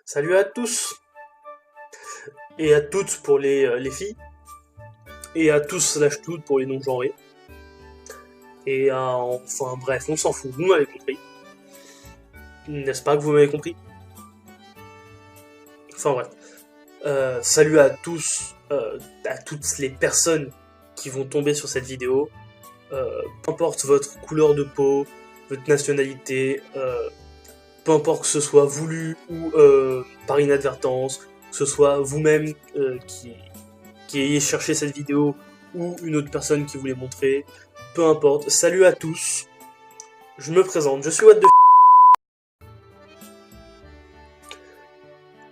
Salut à tous et à toutes pour les filles et à tous slash toutes pour les non-genrés. Et enfin bref, on s'en fout, vous m'avez compris. N'est-ce pas que vous m'avez compris? Enfin bref. Salut à tous, à toutes les personnes qui vont tomber sur cette vidéo. Peu importe votre couleur de peau, votre nationalité, peu importe que ce soit voulu ou par inadvertance, que ce soit vous-même qui ayez cherché cette vidéo ou une autre personne qui vous l'ait montré, peu importe. Salut à tous, je me présente, je suis What the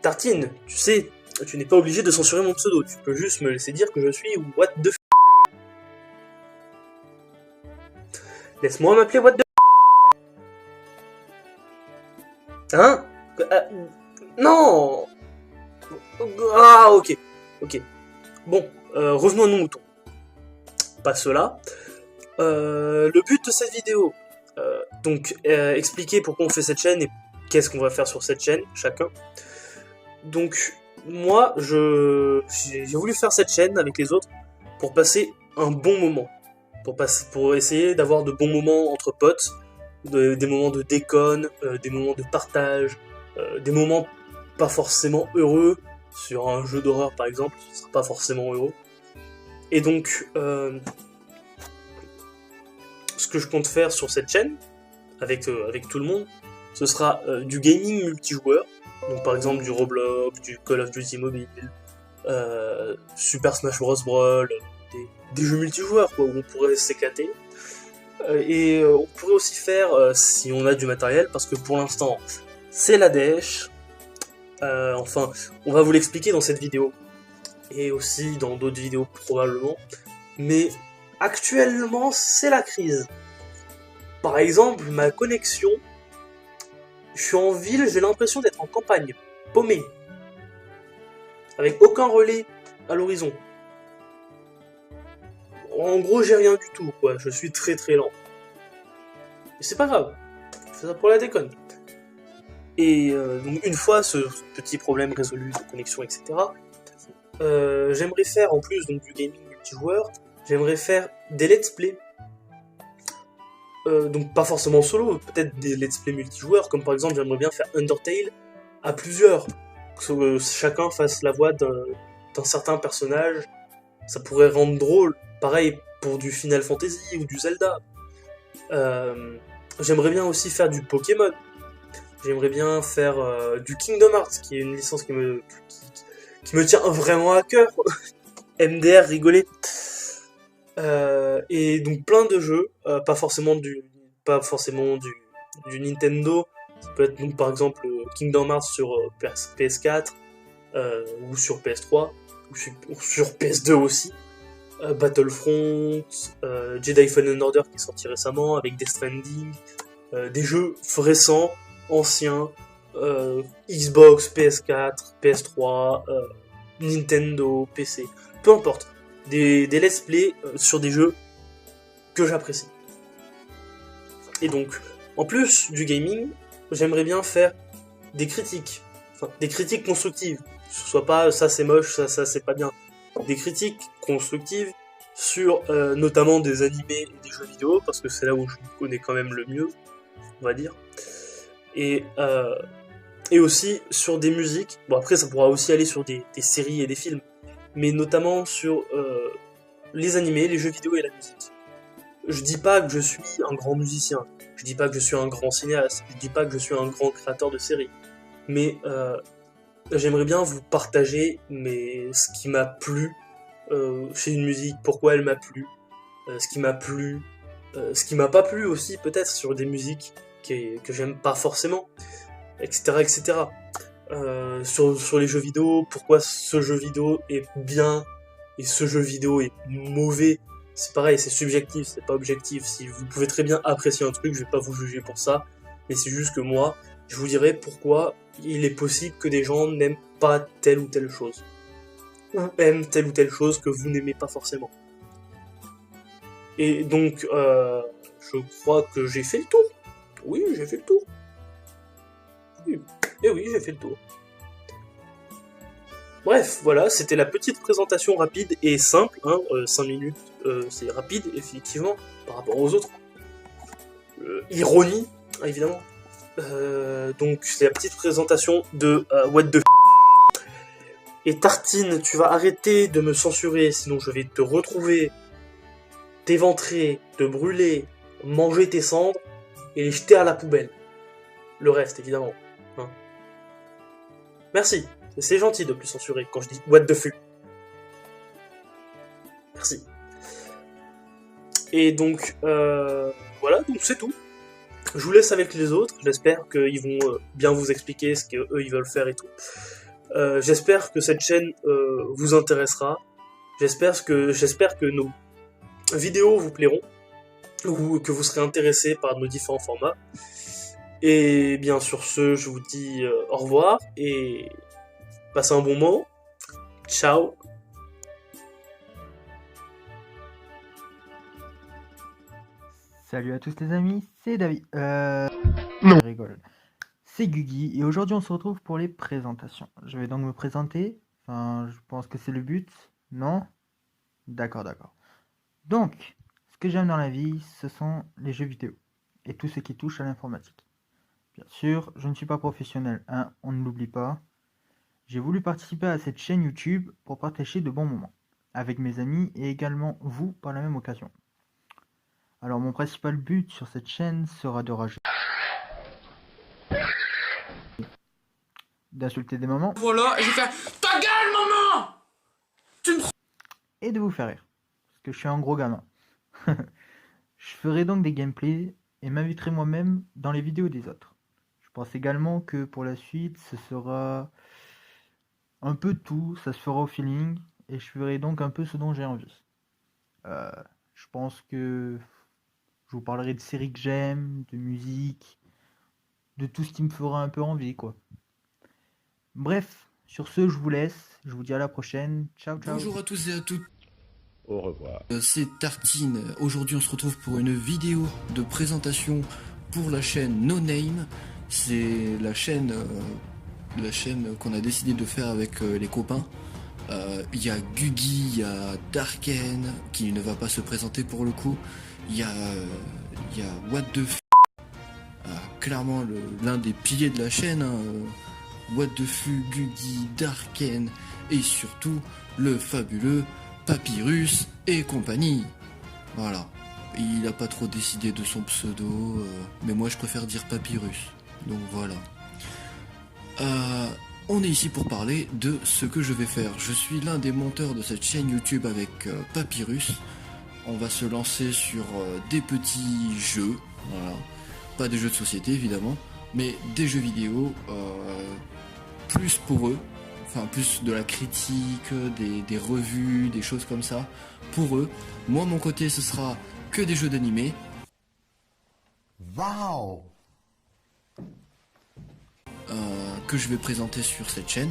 Tartine, tu sais, tu n'es pas obligé de censurer mon pseudo, tu peux juste me laisser dire que je suis What the Laisse-moi m'appeler What the Hein Non. Ah, ok. Bon, revenons à nos moutons. Pas cela. Le but de cette vidéo, expliquer pourquoi on fait cette chaîne et qu'est-ce qu'on va faire sur cette chaîne, chacun. Donc, moi, j'ai voulu faire cette chaîne avec les autres pour passer un bon moment. Pour essayer d'avoir de bons moments entre potes, des moments de déconne, des moments de partage, des moments pas forcément heureux. Sur un jeu d'horreur par exemple, ce sera pas forcément heureux. Et donc, ce que je compte faire sur cette chaîne, avec tout le monde, ce sera du gaming multijoueur. Donc par exemple du Roblox, du Call of Duty Mobile, Super Smash Bros. Brawl, des jeux multijoueurs quoi, où on pourrait s'éclater. Et on pourrait aussi faire, si on a du matériel, parce que pour l'instant, c'est la dèche. Enfin, on va vous l'expliquer dans cette vidéo, et aussi dans d'autres vidéos probablement. Mais actuellement, c'est la crise. Par exemple, ma connexion, je suis en ville, j'ai l'impression d'être en campagne, paumé, avec aucun relais à l'horizon. En gros, j'ai rien du tout, quoi. Je suis très très lent. Mais c'est pas grave, c'est ça pour la déconne. Et donc une fois ce petit problème résolu de connexion, etc., j'aimerais faire, en plus donc, du gaming multijoueur, j'aimerais faire des let's play. Donc pas forcément solo, peut-être des let's play multijoueurs, comme par exemple j'aimerais bien faire Undertale à plusieurs, que chacun fasse la voix d'un certain personnage, ça pourrait rendre drôle. Pareil pour du Final Fantasy ou du Zelda. J'aimerais bien aussi faire du Pokémon. J'aimerais bien faire du Kingdom Hearts, qui est une licence qui me tient vraiment à cœur. MDR, rigoler. Et donc plein de jeux, pas forcément du Nintendo. Ça peut être donc par exemple Kingdom Hearts sur PS4 ou sur PS3 ou sur PS2 aussi. Battlefront, Jedi Fallen Order qui est sorti récemment avec Death Stranding, des jeux récents, anciens, Xbox, PS4, PS3, Nintendo, PC, peu importe, des let's play sur des jeux que j'apprécie. Et donc, en plus du gaming, j'aimerais bien faire des critiques, des critiques constructives. Ce soit pas ça c'est moche, ça c'est pas bien. Des critiques constructives sur notamment des animés et des jeux vidéo, parce que c'est là où je connais quand même le mieux, on va dire. Et aussi sur des musiques. Bon, après ça pourra aussi aller sur des séries et des films, mais notamment sur les animés, les jeux vidéo et la musique. Je dis pas que je suis un grand musicien, je dis pas que je suis un grand cinéaste, je dis pas que je suis un grand créateur de séries, mais j'aimerais bien vous partager ce qui m'a plu chez une musique, pourquoi elle m'a plu, ce qui m'a plu, ce qui m'a pas plu aussi peut-être sur des musiques que j'aime pas forcément, etc. etc. Sur les jeux vidéo, pourquoi ce jeu vidéo est bien et ce jeu vidéo est mauvais. C'est pareil, c'est subjectif, c'est pas objectif. Si vous pouvez très bien apprécier un truc, je vais pas vous juger pour ça, mais c'est juste que moi, je vous dirai pourquoi il est possible que des gens n'aiment pas telle ou telle chose, ou aiment telle ou telle chose que vous n'aimez pas forcément. Et donc, je crois que j'ai fait le tour. Oui, j'ai fait le tour. Oui. Et oui, j'ai fait le tour. Bref, voilà, c'était la petite présentation rapide et simple, hein, 5 minutes, c'est rapide, effectivement, par rapport aux autres. Ironie, évidemment. Donc, c'est la petite présentation de What the f***. Et Tartine, tu vas arrêter de me censurer, sinon je vais te retrouver, t'éventrer, te brûler, manger tes cendres, et les jeter à la poubelle. Le reste, évidemment. Hein. Merci. C'est gentil de plus censurer quand je dis what the fuck. Merci. Et donc, voilà, donc c'est tout. Je vous laisse avec les autres. J'espère qu'ils vont bien vous expliquer ce qu'eux ils veulent faire et tout. J'espère que cette chaîne vous intéressera. J'espère que nos vidéos vous plairont. Ou que vous serez intéressés par nos différents formats. Et bien sur ce, je vous dis au revoir et passez un bon moment. Ciao. Salut à tous les amis, c'est David. Non. Je rigole. C'est Guigui et aujourd'hui on se retrouve pour les présentations. Je vais donc me présenter. Enfin, je pense que c'est le but. Non? D'accord. Donc, ce que j'aime dans la vie, ce sont les jeux vidéo et tout ce qui touche à l'informatique. Bien sûr, je ne suis pas professionnel, hein, on ne l'oublie pas. J'ai voulu participer à cette chaîne YouTube pour partager de bons moments avec mes amis et également vous par la même occasion. Alors mon principal but sur cette chaîne sera de rager, d'insulter des mamans. Voilà, et je vais faire ta gueule maman. Et de vous faire rire, parce que je suis un gros gamin. Je ferai donc des gameplays et m'inviterai moi-même dans les vidéos des autres. Je pense également que pour la suite, ce sera un peu tout, ça se fera au feeling, et je ferai donc un peu ce dont j'ai envie. Je pense que je vous parlerai de séries que j'aime, de musique, de tout ce qui me fera un peu envie, quoi. Bref, sur ce, je vous laisse, je vous dis à la prochaine, ciao. Bonjour à tous et à toutes. Au revoir. C'est Tartine. Aujourd'hui, on se retrouve pour une vidéo de présentation pour la chaîne No Name. C'est la chaîne qu'on a décidé de faire avec les copains. Il y a Guigui, il y a Darken qui ne va pas se présenter pour le coup. Il y a What the f... clairement l'un des piliers de la chaîne. Hein. What the f, Guigui, Darken et surtout le fabuleux Papyrus et compagnie. Voilà. Il a pas trop décidé de son pseudo, mais moi je préfère dire Papyrus. Donc voilà. On est ici pour parler de ce que je vais faire. Je suis l'un des monteurs de cette chaîne YouTube avec Papyrus. On va se lancer sur des petits jeux. Voilà. Pas des jeux de société évidemment, mais des jeux vidéo plus pour eux. Enfin, plus de la critique, des revues, des choses comme ça, pour eux. Moi, mon côté, ce sera que des jeux d'animé. Waouh. Que je vais présenter sur cette chaîne.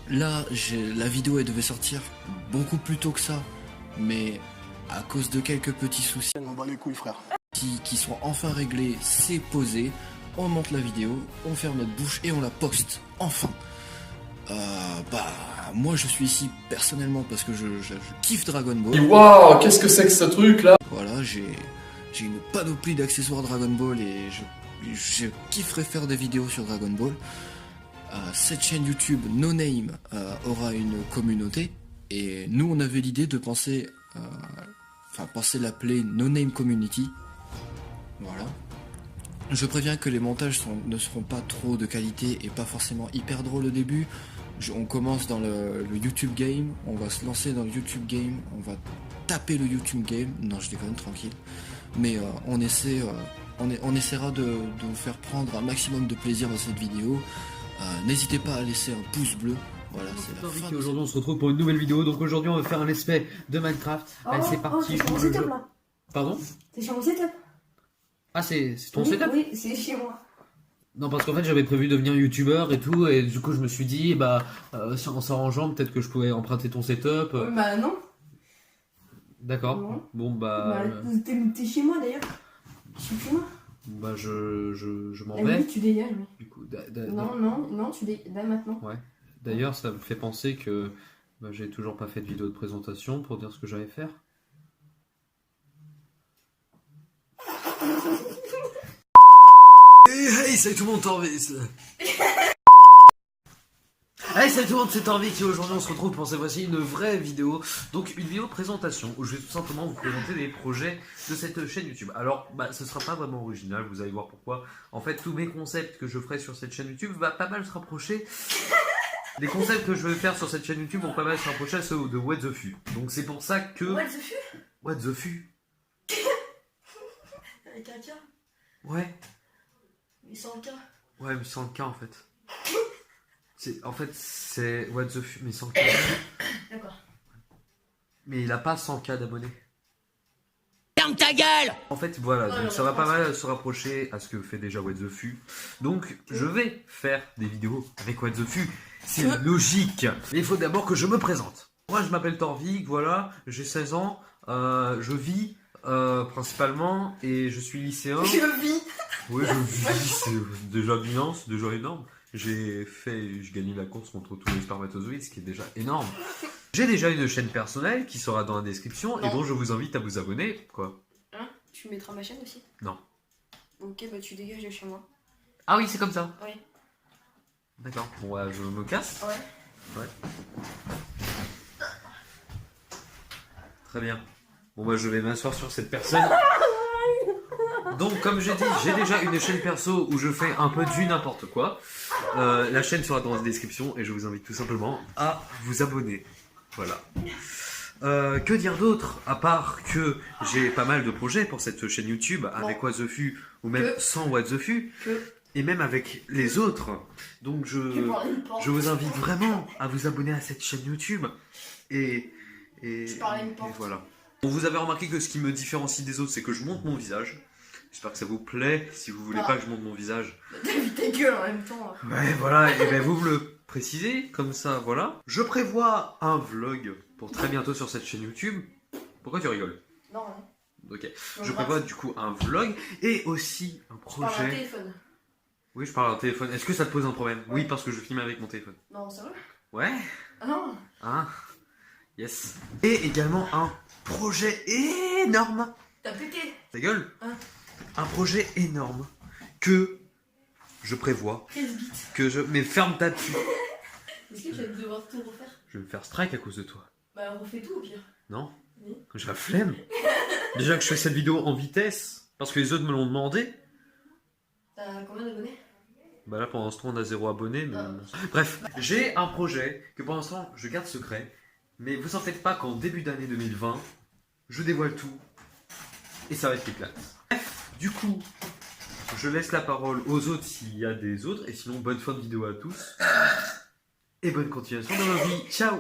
Là, la vidéo, elle devait sortir beaucoup plus tôt que ça, mais à cause de quelques petits soucis On bat les couilles, frère. qui sont enfin réglés, c'est posé. On monte la vidéo, on ferme notre bouche et on la poste. Enfin. Moi je suis ici personnellement parce que je kiffe Dragon Ball. Waouh, qu'est-ce que c'est que ce truc là? Voilà, j'ai une panoplie d'accessoires Dragon Ball et je kifferais faire des vidéos sur Dragon Ball. Cette chaîne YouTube No Name aura une communauté et nous on avait l'idée de penser l'appeler No Name Community. Voilà. Je préviens que les montages ne seront pas trop de qualité et pas forcément hyper drôles au début. On commence dans le YouTube Game, on va se lancer dans le YouTube Game, on va taper le YouTube Game. Non, je déconne, tranquille. Mais on essaiera de vous faire prendre un maximum de plaisir dans cette vidéo. N'hésitez pas à laisser un pouce bleu. Voilà, c'est la fin. Aujourd'hui, on se retrouve pour une nouvelle vidéo. Donc aujourd'hui, on va faire un espèce de Minecraft. Allez, c'est parti. C'est mon setup là. Pardon? C'est chez mon setup. Ah, c'est ton Oui, setup? Oui, c'est chez moi. Non, parce qu'en fait, j'avais prévu devenir youtubeur et tout. Et du coup, je me suis dit, si en s'arrangeant, peut-être que je pouvais emprunter ton setup. Bah non. D'accord. Non. Bon, T'es chez moi d'ailleurs. Je suis chez moi. je m'en Ah vais. oui, tu dégages. Oui. Du coup, Non, tu dégages. Là maintenant. Ouais. D'ailleurs, ça me fait penser que j'ai toujours pas fait de vidéo de présentation pour dire ce que j'allais faire. Hey, salut tout le monde, Torvis. Hey, salut tout le monde, c'est Torvis et aujourd'hui on se retrouve pour cette fois-ci une vraie vidéo. Donc une vidéo de présentation où je vais tout simplement vous présenter les projets de cette chaîne YouTube. Alors, ce sera pas vraiment original, vous allez voir pourquoi. En fait, tous mes concepts que je ferai sur cette chaîne YouTube va pas mal se rapprocher. Les concepts que je vais faire sur cette chaîne YouTube vont pas mal se rapprocher à ceux de What the Fu. Donc c'est pour ça que... What the fu? What the Fu? Avec un K? Ouais. Mais sans le K? Ouais, mais sans le K en fait. En fait, c'est What the Fu, mais sans K. D'accord. Mais il a pas 100K d'abonnés. Ferme ta gueule! En fait, voilà, Ouais, donc ça va pas mal se rapprocher à ce que fait déjà What the Fu. Donc, je vais faire des vidéos avec What the Fu. C'est logique. Mais il faut d'abord que je me présente. Moi, je m'appelle Torvik, voilà, j'ai 16 ans, je vis principalement et je suis lycéen. Je vis! Oui, je vis, c'est déjà bien, c'est déjà énorme. J'ai gagné la course contre tous les spermatozoïdes, ce qui est déjà énorme. J'ai déjà une chaîne personnelle qui sera dans la description et dont je vous invite à vous abonner. Quoi? Hein? Tu mettras ma chaîne aussi? Non. Ok, bah tu dégages de chez moi. Ah oui, c'est comme ça. Ouais. D'accord. Bon, bah, je me casse. Ouais. Ouais. Très bien. Bon, bah, je vais m'asseoir sur cette personne. Donc, comme j'ai dit, j'ai déjà une chaîne perso où je fais un peu du n'importe quoi. La chaîne sera dans la description et je vous invite tout simplement à vous abonner. Voilà. Que dire d'autre à part que j'ai pas mal de projets pour cette chaîne YouTube avec What the Fu ou même sans What the Fu et même avec les autres. Donc je vous invite vraiment à vous abonner à cette chaîne YouTube et voilà. Bon, vous avez remarqué que ce qui me différencie des autres, c'est que je monte mon visage. J'espère que ça vous plaît. Si vous voulez pas que je monte mon visage, T'as vu ta gueule en même temps. ouais, voilà, et ben vous me le précisez, comme ça, voilà. Je prévois un vlog pour très bientôt sur cette chaîne YouTube. Pourquoi tu rigoles? Non, Ok. Je prévois du coup un vlog et aussi un tu parles à un projet. téléphone. Oui, je parle à un téléphone. Est-ce que ça te pose un problème? Oui, parce que je filme avec mon téléphone. Non, sérieux? Ouais. Ah non. Hein? Yes. Et également un projet énorme. T'as pété. Ta gueule? Hein? Un projet énorme que je prévois. Mais ferme ta dessus. Est-ce que tu vas devoir tout refaire? Je vais me faire strike à cause de toi. Bah on refait tout au pire. Non? Oui. J'ai la flemme. Déjà que je fais cette vidéo en vitesse, parce que les autres me l'ont demandé. T'as combien d'abonnés? Bah là pour l'instant on a 0 abonnés. Mais... Bref, j'ai un projet que pour l'instant je garde secret. Mais vous en faites pas qu'en début d'année 2020, je dévoile tout. Et ça va être l'éclate. Bref, du coup, je laisse la parole aux autres s'il y a des autres. Et sinon, bonne fin de vidéo à tous. Et bonne continuation dans vos vies. Ciao!